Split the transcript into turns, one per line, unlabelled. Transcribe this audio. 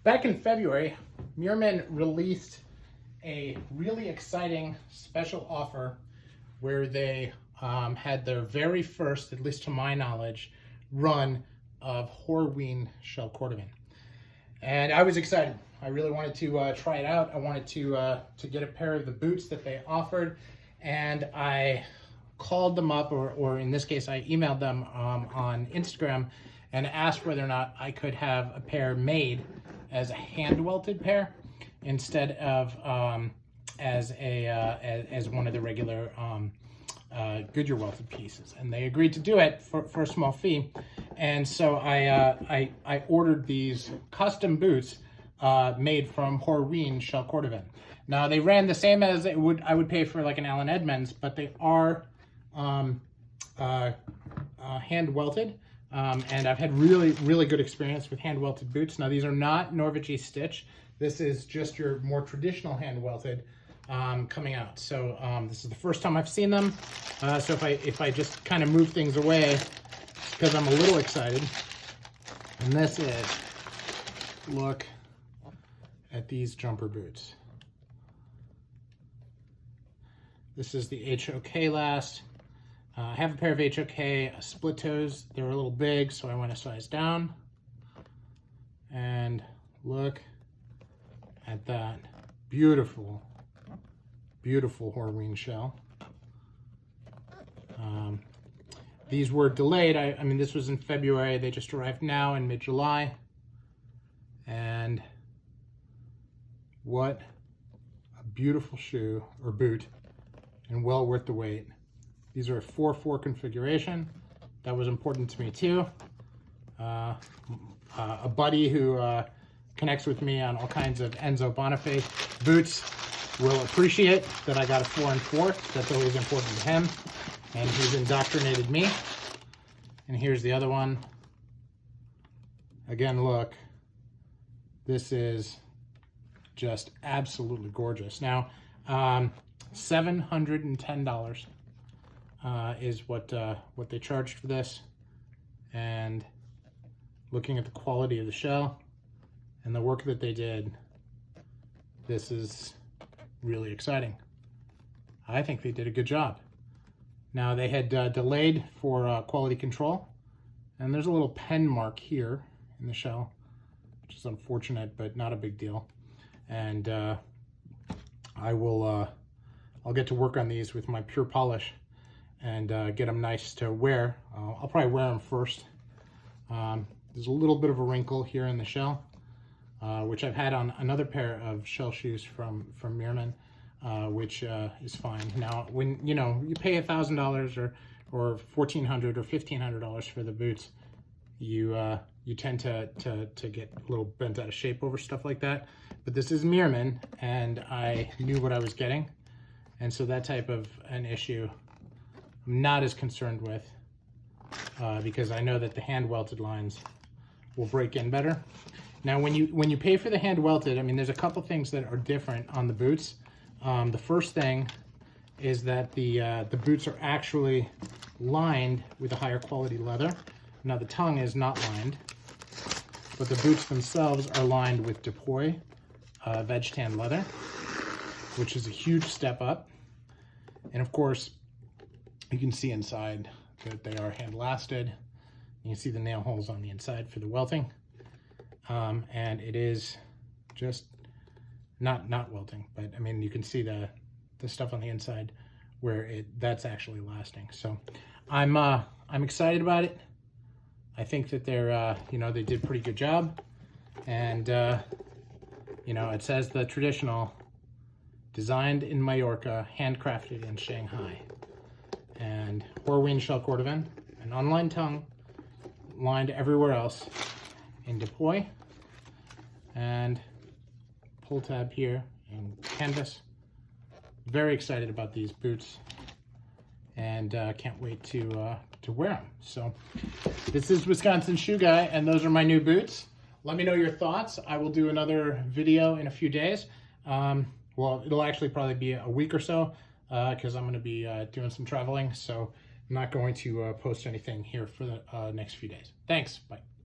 Back in February, Meermin released a really exciting special offer where they had their very first, at least to my knowledge, run of Horween shell cordovan. And I was excited. I really wanted to try it out. I wanted to get a pair of the boots that they offered, and I called them up, or in this case, I emailed them on Instagram and asked whether or not I could have a pair made as a hand-welted pair instead of as one of the regular Goodyear welted pieces, and they agreed to do it for a small fee. And so I ordered these custom boots made from Horween shell cordovan. Now they ran the same as I would pay for like an Allen Edmonds, but they are hand welted. And I've had really good experience with hand welted boots. Now these are not Norvegese stitch. This is just your more traditional hand welted coming out. So this is the first time I've seen them. So if I just kind of move things away, because I'm a little excited. And this is, look at these jumper boots. This is the HOK last. I have a pair of HOK split toes. They're a little big, so I went a size down. And look at that beautiful, beautiful Horween shell. These were delayed. I mean, this was in February. They just arrived now in mid-July. And what a beautiful shoe or boot, and well worth the wait. These are a 4-4 configuration. That was important to me too. A buddy who connects with me on all kinds of Enzo Bonifay boots will appreciate that I got a 4 and 4. That's always important to him. And he's indoctrinated me. And here's the other one. Again, look. This is just absolutely gorgeous. Now, $710 is what they charged for this. And looking at the quality of the shell and the work that they did, this is really exciting. I think they did a good job. Now they had delayed for quality control, and there's a little pen mark here in the shell, which is unfortunate, but not a big deal. And I'll get to work on these with my pure polish and get them nice to wear. I'll probably wear them first. There's a little bit of a wrinkle here in the shell, which I've had on another pair of shell shoes from Meermin, which is fine. Now, when you pay $1,000 or $1,400 or $1,500 for the boots, you tend to get a little bent out of shape over stuff like that. But this is Meermin, and I knew what I was getting, and so that type of an issue I'm not as concerned with, because I know that the hand welted lines will break in better. Now, when you pay for the hand welted, I mean, there's a couple things that are different on the boots. The first thing is that the boots are actually lined with a higher quality leather. Now the tongue is not lined, but the boots themselves are lined with Dupoy veg tan leather, which is a huge step up. And of course, you can see inside that they are hand lasted. You can see the nail holes on the inside for the welting. And it is just not welting, but I mean, you can see the stuff on the inside where that's actually lasting. So I'm excited about it. I think that they're they did a pretty good job, and it says the traditional, designed in Mallorca, handcrafted in Shanghai, and Horween shell cordovan, an unlined tongue, lined everywhere else in Dupoy, and pull tab here in canvas. Very excited about these boots, and can't wait to wear them. So this is Wisconsin Shoe Guy, and those are my new boots. Let me know your thoughts. I will do another video in a few days. Well, it'll actually probably be a week or so, because I'm going to be doing some traveling, so I'm not going to post anything here for the next few days. Thanks. Bye.